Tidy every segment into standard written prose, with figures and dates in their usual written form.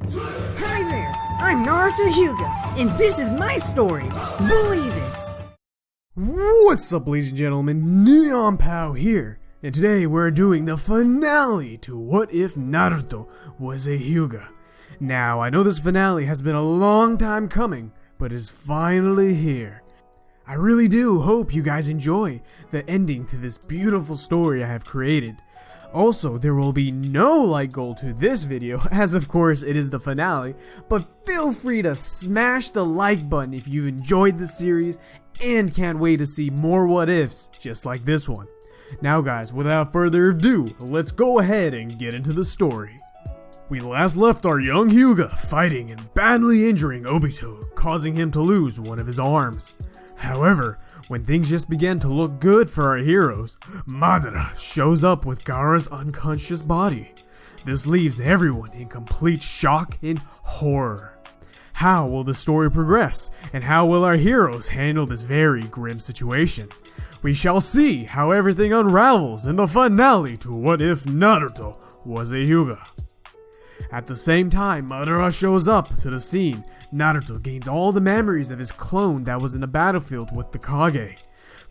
Hi there, I'm Naruto Hyuga, and this is my story. Believe it! What's up, ladies and gentlemen? Neon Pow here, and today we're doing the finale to What If Naruto Was a Hyuga. Now, I know this finale has been a long time coming, but is finally here. I really do hope you guys enjoy the ending to this beautiful story I have created. Also, there will be no like goal to this video, as of course it is the finale, but feel free to smash the like button if you've enjoyed the series and can't wait to see more what ifs just like this one. Now guys, without further ado, let's go ahead and get into the story. We last left our young Hyuga fighting and badly injuring Obito, causing him to lose one of his arms. However, when things just began to look good for our heroes, Madara shows up with Gaara's unconscious body. This leaves everyone in complete shock and horror. How will the story progress, and how will our heroes handle this very grim situation? We shall see how everything unravels in the finale to What If Naruto Was a Hyuga. At the same time Madara shows up to the scene, Naruto gains all the memories of his clone that was in the battlefield with the Kage.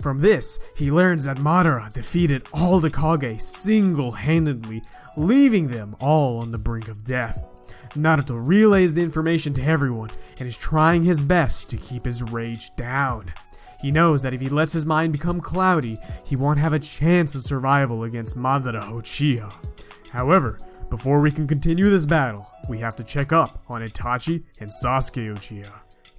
From this, he learns that Madara defeated all the Kage single-handedly, leaving them all on the brink of death. Naruto relays the information to everyone and is trying his best to keep his rage down. He knows that if he lets his mind become cloudy, he won't have a chance of survival against Madara Uchiha. However, before we can continue this battle, we have to check up on Itachi and Sasuke Uchiha.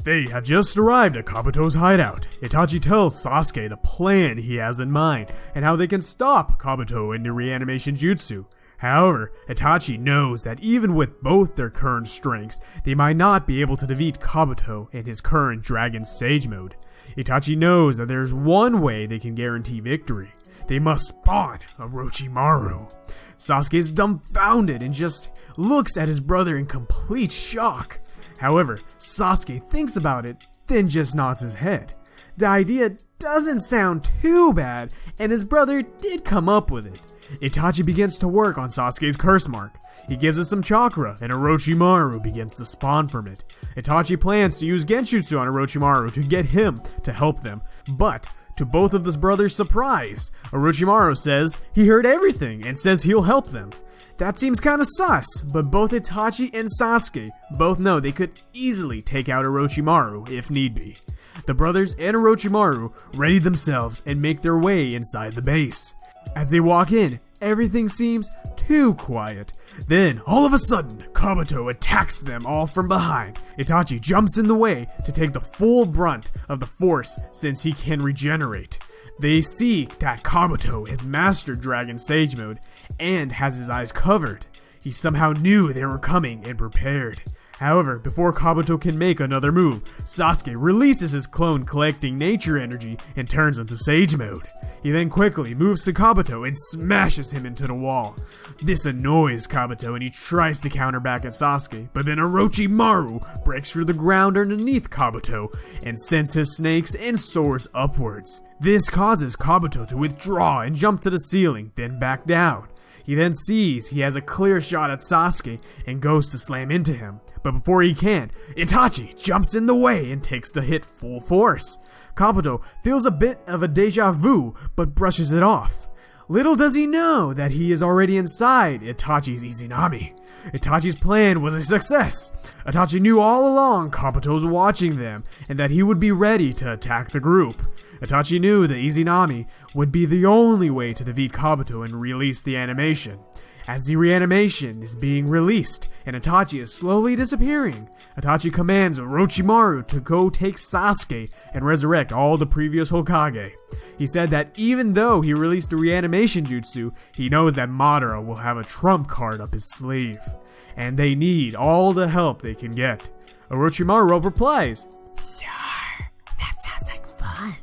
They have just arrived at Kabuto's hideout. Itachi tells Sasuke the plan he has in mind and how they can stop Kabuto in the reanimation jutsu. However, Itachi knows that even with both their current strengths, they might not be able to defeat Kabuto in his current Dragon Sage mode. Itachi knows that there's one way they can guarantee victory. They must spawn Orochimaru. Sasuke is dumbfounded and just looks at his brother in complete shock. However, Sasuke thinks about it, then just nods his head. The idea doesn't sound too bad, and his brother did come up with it. Itachi begins to work on Sasuke's curse mark. He gives it some chakra, and Orochimaru begins to spawn from it. Itachi plans to use Genjutsu on Orochimaru to get him to help them, but to both of his brothers' surprise, Orochimaru says he heard everything and says he'll help them. That seems kinda sus, but both Itachi and Sasuke both know they could easily take out Orochimaru if need be. The brothers and Orochimaru ready themselves and make their way inside the base. As they walk in, everything seems too quiet. Then, all of a sudden, Kabuto attacks them all from behind. Itachi jumps in the way to take the full brunt of the force since he can regenerate. They see that Kabuto has mastered Dragon Sage mode and has his eyes covered. He somehow knew they were coming and prepared. However, before Kabuto can make another move, Sasuke releases his clone collecting nature energy and turns into Sage mode. He then quickly moves to Kabuto and smashes him into the wall. This annoys Kabuto and he tries to counter back at Sasuke, but then Orochimaru breaks through the ground underneath Kabuto and sends his snakes and swords upwards. This causes Kabuto to withdraw and jump to the ceiling, then back down. He then sees he has a clear shot at Sasuke and goes to slam into him, but before he can, Itachi jumps in the way and takes the hit full force. Kabuto feels a bit of a deja vu, but brushes it off. Little does he know that he is already inside Itachi's Izanami. Itachi's plan was a success. Itachi knew all along Kabuto was watching them and that he would be ready to attack the group. Itachi knew the Izanami would be the only way to defeat Kabuto and release the animation. As the reanimation is being released and Itachi is slowly disappearing, Itachi commands Orochimaru to go take Sasuke and resurrect all the previous Hokage. He said that even though he released the reanimation jutsu, he knows that Madara will have a trump card up his sleeve, and they need all the help they can get. Orochimaru replies, "Sure, that sounds like fun.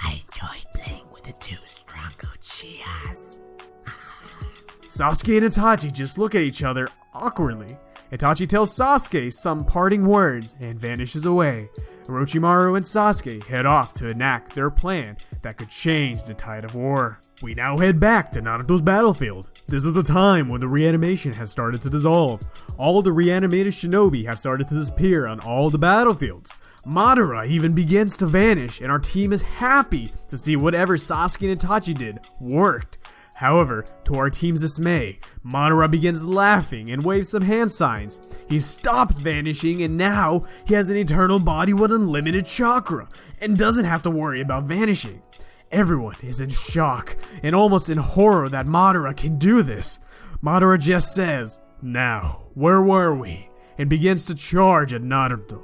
I enjoyed playing with the two strong Uchihas." Sasuke and Itachi just look at each other awkwardly. Itachi tells Sasuke some parting words and vanishes away. Orochimaru and Sasuke head off to enact their plan that could change the tide of war. We now head back to Naruto's battlefield. This is the time when the reanimation has started to dissolve. All the reanimated shinobi have started to disappear on all the battlefields. Madara even begins to vanish, and our team is happy to see whatever Sasuke and Itachi did worked. However, to our team's dismay, Madara begins laughing and waves some hand signs. He stops vanishing, and now he has an eternal body with unlimited chakra and doesn't have to worry about vanishing. Everyone is in shock and almost in horror that Madara can do this. Madara just says, "Now, where were we?" and begins to charge at Naruto.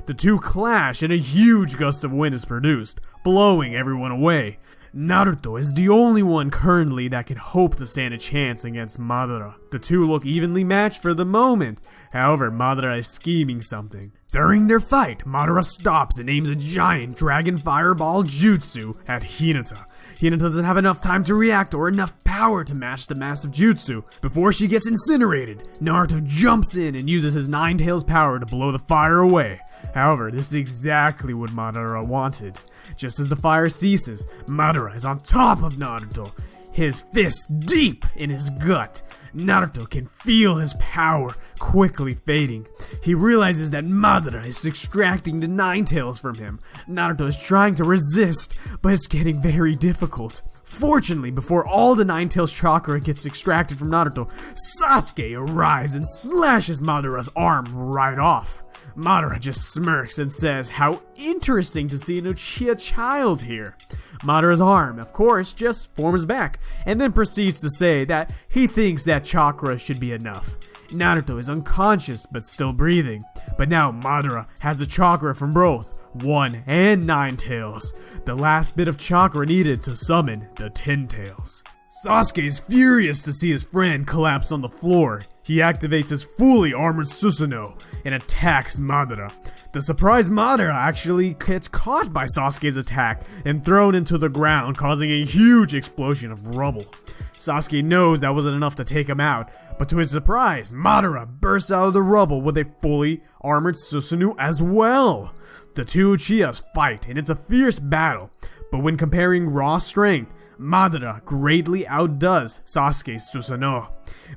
The two clash and a huge gust of wind is produced, blowing everyone away. Naruto is the only one currently that can hope to stand a chance against Madara. The two look evenly matched for the moment. However, Madara is scheming something. During their fight, Madara stops and aims a giant dragon fireball jutsu at Hinata. Hinata doesn't have enough time to react or enough power to match the massive jutsu. Before she gets incinerated, Naruto jumps in and uses his Nine Tails power to blow the fire away. However, this is exactly what Madara wanted. Just as the fire ceases, Madara is on top of Naruto, his fist deep in his gut. Naruto can feel his power quickly fading. He realizes that Madara is extracting the Nine Tails from him. Naruto is trying to resist, but it's getting very difficult. Fortunately, before all the Nine Tails chakra gets extracted from Naruto, Sasuke arrives and slashes Madara's arm right off. Madara just smirks and says how interesting to see an Uchiha child here. Madara's arm, of course, just forms back, and then proceeds to say that he thinks that chakra should be enough. Naruto is unconscious but still breathing, but now Madara has the chakra from both One and Nine Tails, the last bit of chakra needed to summon the 10 Tails. Sasuke is furious to see his friend collapse on the floor. He activates his fully armored Susanoo and attacks Madara. The surprised Madara actually gets caught by Sasuke's attack and thrown into the ground, causing a huge explosion of rubble. Sasuke knows that wasn't enough to take him out, but to his surprise, Madara bursts out of the rubble with a fully armored Susanoo as well. The two Uchihas fight, and it's a fierce battle, but when comparing raw strength, Madara greatly outdoes Sasuke's Susanoo.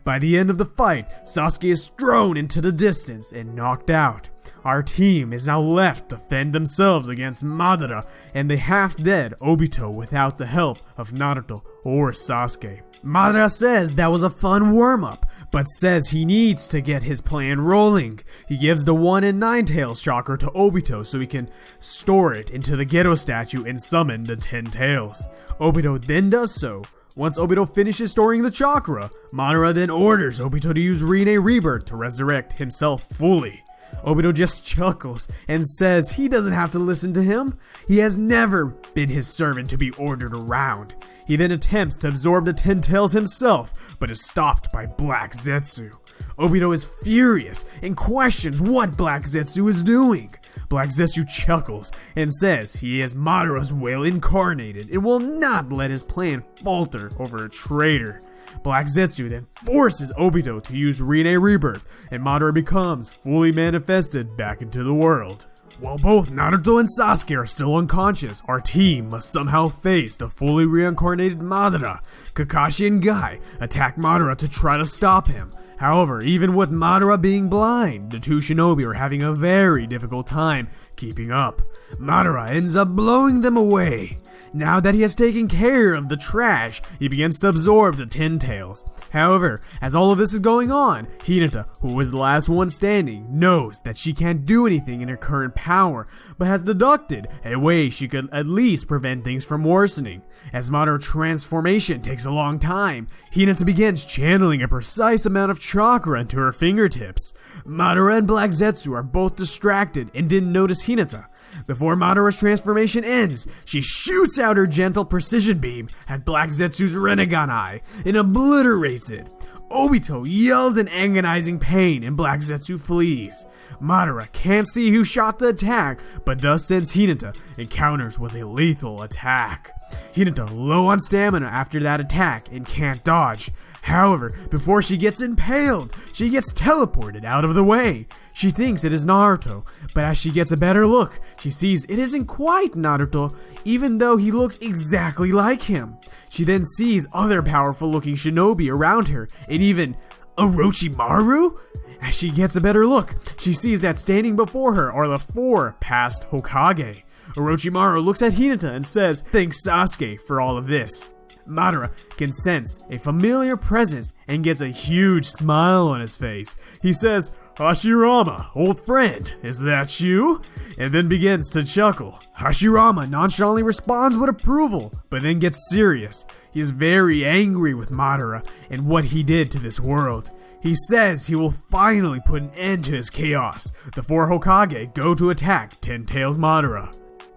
By the end of the fight, Sasuke is thrown into the distance and knocked out. Our team is now left to fend themselves against Madara and the half-dead Obito without the help of Naruto or Sasuke. Madara says that was a fun warm-up, but says he needs to get his plan rolling. He gives the 1 and 9 Tails chakra to Obito so he can store it into the Geto statue and summon the 10 Tails. Obito then does so. Once Obito finishes storing the chakra, Madara then orders Obito to use Rinne Rebirth to resurrect himself fully. Obito just chuckles and says he doesn't have to listen to him. He has never been his servant to be ordered around. He then attempts to absorb the 10 Tails himself, but is stopped by Black Zetsu. Obito is furious and questions what Black Zetsu is doing. Black Zetsu chuckles and says he is Madara's will incarnated and will not let his plan falter over a traitor. Black Zetsu then forces Obito to use Rinne Rebirth, and Madara becomes fully manifested back into the world. While both Naruto and Sasuke are still unconscious, our team must somehow face the fully reincarnated Madara. Kakashi and Guy attack Madara to try to stop him. However, even with Madara being blind, the two shinobi are having a very difficult time keeping up. Madara ends up blowing them away. Now that he has taken care of the trash, he begins to absorb the 10 Tails. However, as all of this is going on, Hinata, who was the last one standing, knows that she can't do anything in her current power, but has deducted a way she could at least prevent things from worsening. As Madara transformation takes a long time, Hinata begins channeling a precise amount of chakra into her fingertips. Madara and Black Zetsu are both distracted and didn't notice Hinata. Before Madara's transformation ends, she shoots out her gentle precision beam at Black Zetsu's Rinnegan Eye and obliterates it. Obito yells in agonizing pain and Black Zetsu flees. Madara can't see who shot the attack, but does sense Hinata and counters with a lethal attack. Hinata low on stamina after that attack and can't dodge. However, before she gets impaled, she gets teleported out of the way. She thinks it is Naruto, but as she gets a better look, she sees it isn't quite Naruto, even though he looks exactly like him. She then sees other powerful looking shinobi around her, and even Orochimaru? As she gets a better look, she sees that standing before her are the 4 past Hokage. Orochimaru looks at Hinata and says, "Thanks Sasuke for all of this." Madara can sense a familiar presence and gets a huge smile on his face. He says, "Hashirama, old friend, is that you?" And then begins to chuckle. Hashirama nonchalantly responds with approval, but then gets serious. He is very angry with Madara and what he did to this world. He says he will finally put an end to his chaos. The 4 Hokage go to attack Ten Tails Madara.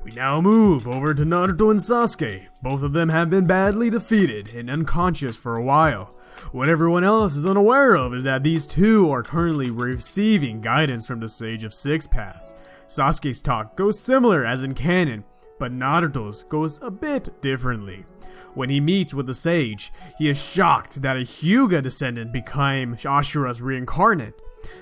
We now move over to Naruto and Sasuke. Both of them have been badly defeated and unconscious for a while. What everyone else is unaware of is that these two are currently receiving guidance from the Sage of Six Paths. Sasuke's talk goes similar as in canon, but Naruto's goes a bit differently. When he meets with the sage, he is shocked that a Hyuga descendant became Ashura's reincarnate.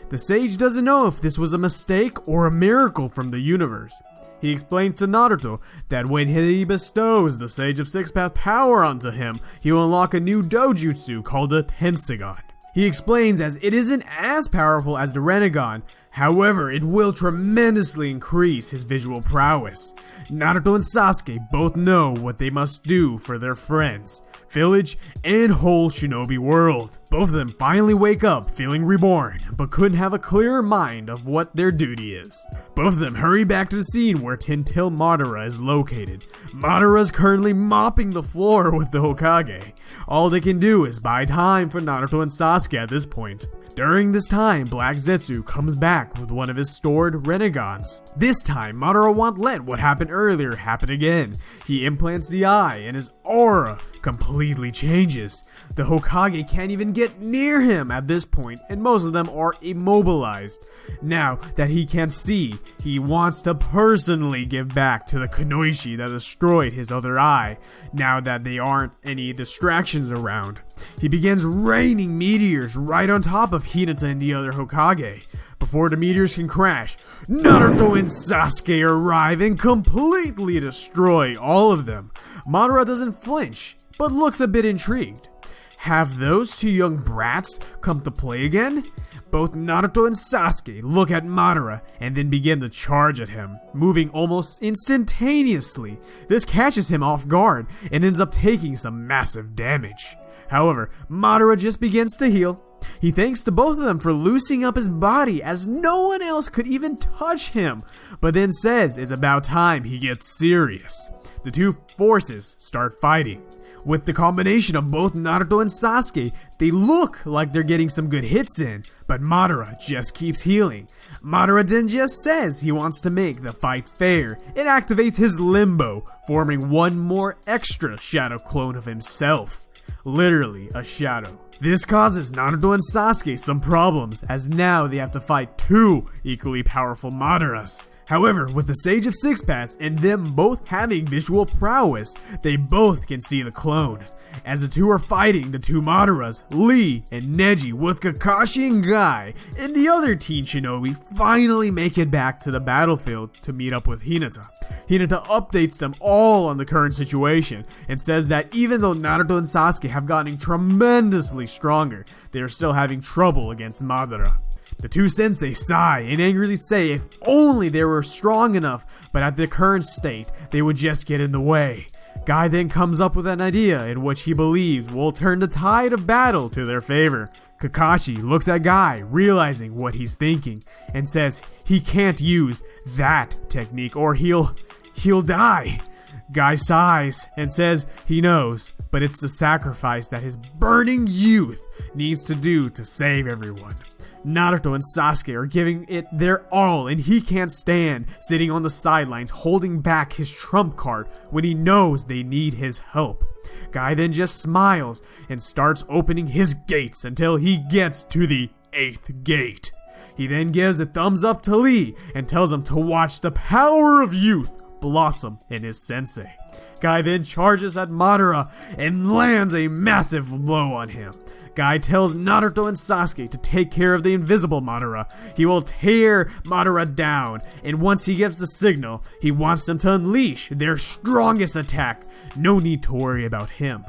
The sage doesn't know if this was a mistake or a miracle from the universe. He explains to Naruto that when he bestows the Sage of Six Path power onto him, he will unlock a new dojutsu called a Tensagon. He explains as it isn't as powerful as the Rinnegan, however it will tremendously increase his visual prowess. Naruto and Sasuke both know what they must do for their friends, village, and whole shinobi world. Both of them finally wake up feeling reborn, but couldn't have a clearer mind of what their duty is. Both of them hurry back to the scene where Ten-Tail Madara is located. Madara is currently mopping the floor with the Hokage. All they can do is buy time for Naruto and Sasuke at this point. During this time, Black Zetsu comes back with one of his stored Rennegans. This time, Madara won't let what happened earlier happen again. He implants the eye and his aura completely changes. The Hokage can't even get near him at this point, and most of them are immobilized. Now that he can see, he wants to personally give back to the Kunoichi that destroyed his other eye, now that there aren't any distractions around. He begins raining meteors right on top of Hinata and the other Hokage. Before the meteors can crash, Naruto and Sasuke arrive and completely destroy all of them. Madara doesn't flinch, but looks a bit intrigued. Have those two young brats come to play again? Both Naruto and Sasuke look at Madara and then begin to charge at him, moving almost instantaneously. This catches him off guard and ends up taking some massive damage. However, Madara just begins to heal. He thanks to both of them for loosening up his body as no one else could even touch him, but then says it's about time he gets serious. The two forces start fighting. With the combination of both Naruto and Sasuke, they look like they're getting some good hits in, but Madara just keeps healing. Madara then just says he wants to make the fight fair and activates his limbo, forming one more extra shadow clone of himself. Literally a shadow. This causes Naruto and Sasuke some problems, as now they have to fight two equally powerful Madaras. However, with the Sage of Six Paths and them both having visual prowess, they both can see the clone. As the two are fighting, the two Madaras, Lee and Neji, with Kakashi and Guy, and the other teen shinobi finally make it back to the battlefield to meet up with Hinata. Hinata updates them all on the current situation and says that even though Naruto and Sasuke have gotten tremendously stronger, they are still having trouble against Madara. The two sensei sigh and angrily say if only they were strong enough, but at the current state, they would just get in the way. Guy then comes up with an idea in which he believes will turn the tide of battle to their favor. Kakashi looks at Guy, realizing what he's thinking, and says he can't use that technique or he'll die. Guy sighs and says he knows, but it's the sacrifice that his burning youth needs to do to save everyone. Naruto and Sasuke are giving it their all, and he can't stand sitting on the sidelines holding back his trump card when he knows they need his help. Guy then just smiles and starts opening his gates until he gets to the 8th gate. He then gives a thumbs up to Lee and tells him to watch the power of youth blossom in his sensei. Guy then charges at Madara and lands a massive blow on him. Guy tells Naruto and Sasuke to take care of the invisible Madara. He will tear Madara down, and once he gives the signal, he wants them to unleash their strongest attack. No need to worry about him.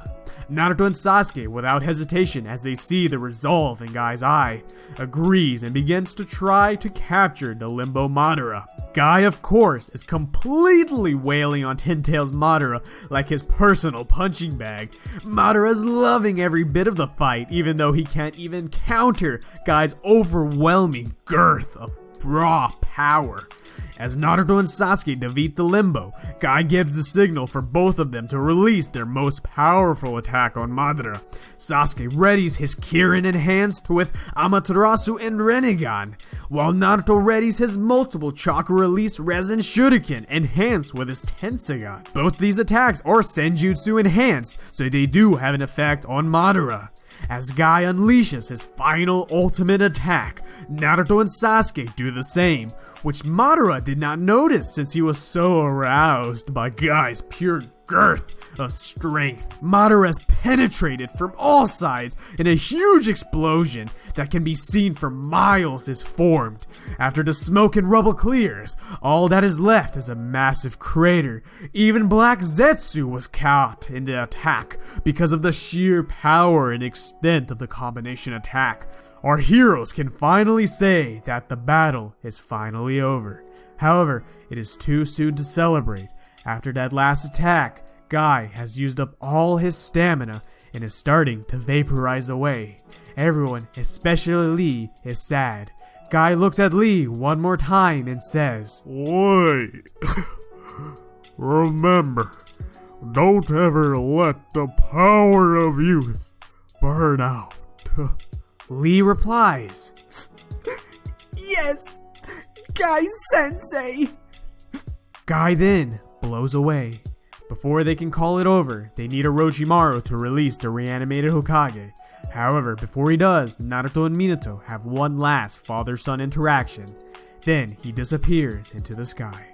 Naruto and Sasuke, without hesitation as they see the resolve in Guy's eye, agrees and begins to try to capture the Limbo Madara. Guy, of course, is completely wailing on Tintail's Madara like his personal punching bag. Madara's loving every bit of the fight, even though he can't even counter Guy's overwhelming girth of raw power. As Naruto and Sasuke defeat the Limbo, Guy gives the signal for both of them to release their most powerful attack on Madara. Sasuke readies his Kirin enhanced with Amaterasu and Rinnegan, while Naruto readies his multiple chakra release Resin Shuriken enhanced with his Tensagan. Both these attacks are Senjutsu enhanced, so they do have an effect on Madara. As Guy unleashes his final ultimate attack, Naruto and Sasuke do the same, which Madara did not notice since he was so aroused by Guy's pure girth of strength. Madara is penetrated from all sides and a huge explosion that can be seen for miles is formed. After the smoke and rubble clears, all that is left is a massive crater. Even Black Zetsu was caught in the attack because of the sheer power and extent of the combination attack. Our heroes can finally say that the battle is finally over. However, it is too soon to celebrate. After that last attack, Guy has used up all his stamina and is starting to vaporize away. Everyone, especially Lee, is sad. Guy looks at Lee one more time and says, "Wait. Remember, don't ever let the power of youth burn out." Lee replies, Yes, Guy-sensei. Guy then blows away. Before they can call it over, they need Orochimaru to release the reanimated Hokage. However, before he does, Naruto and Minato have one last father-son interaction. Then he disappears into the sky.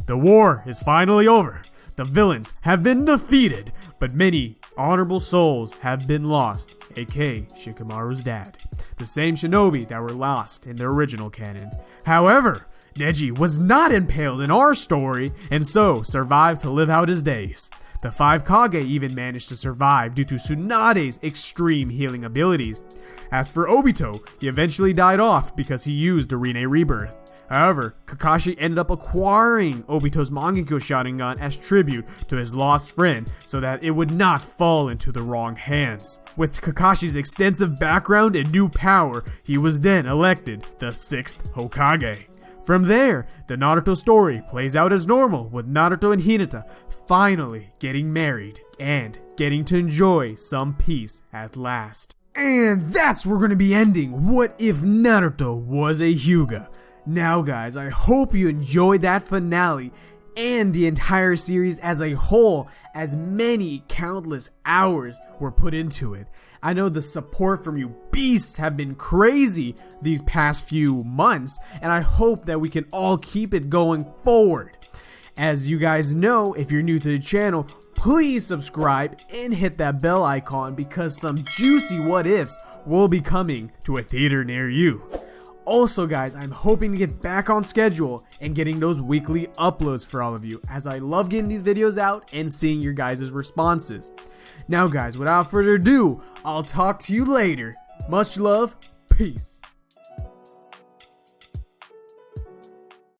The war is finally over. The villains have been defeated, but many honorable souls have been lost, aka Shikamaru's dad. The same shinobi that were lost in the original canon. However, Neji was not impaled in our story, and so survived to live out his days. The 5 Kage even managed to survive due to Tsunade's extreme healing abilities. As for Obito, he eventually died off because he used the Rinne Rebirth. However, Kakashi ended up acquiring Obito's Mangekyo Sharingan as tribute to his lost friend so that it would not fall into the wrong hands. With Kakashi's extensive background and new power, he was then elected the 6th Hokage. From there, the Naruto story plays out as normal, with Naruto and Hinata finally getting married and getting to enjoy some peace at last. And that's where we're going to be ending What If Naruto Was a Hyuga. Now guys, I hope you enjoyed that finale and the entire series as a whole, as many countless hours were put into it. I know the support from you beasts have been crazy these past few months, and I hope that we can all keep it going forward. As you guys know, if you're new to the channel, please subscribe and hit that bell icon because some juicy what ifs will be coming to a theater near you. Also guys, I'm hoping to get back on schedule and getting those weekly uploads for all of you, as I love getting these videos out and seeing your guys' responses. Now guys, without further ado, I'll talk to you later. Much love, peace.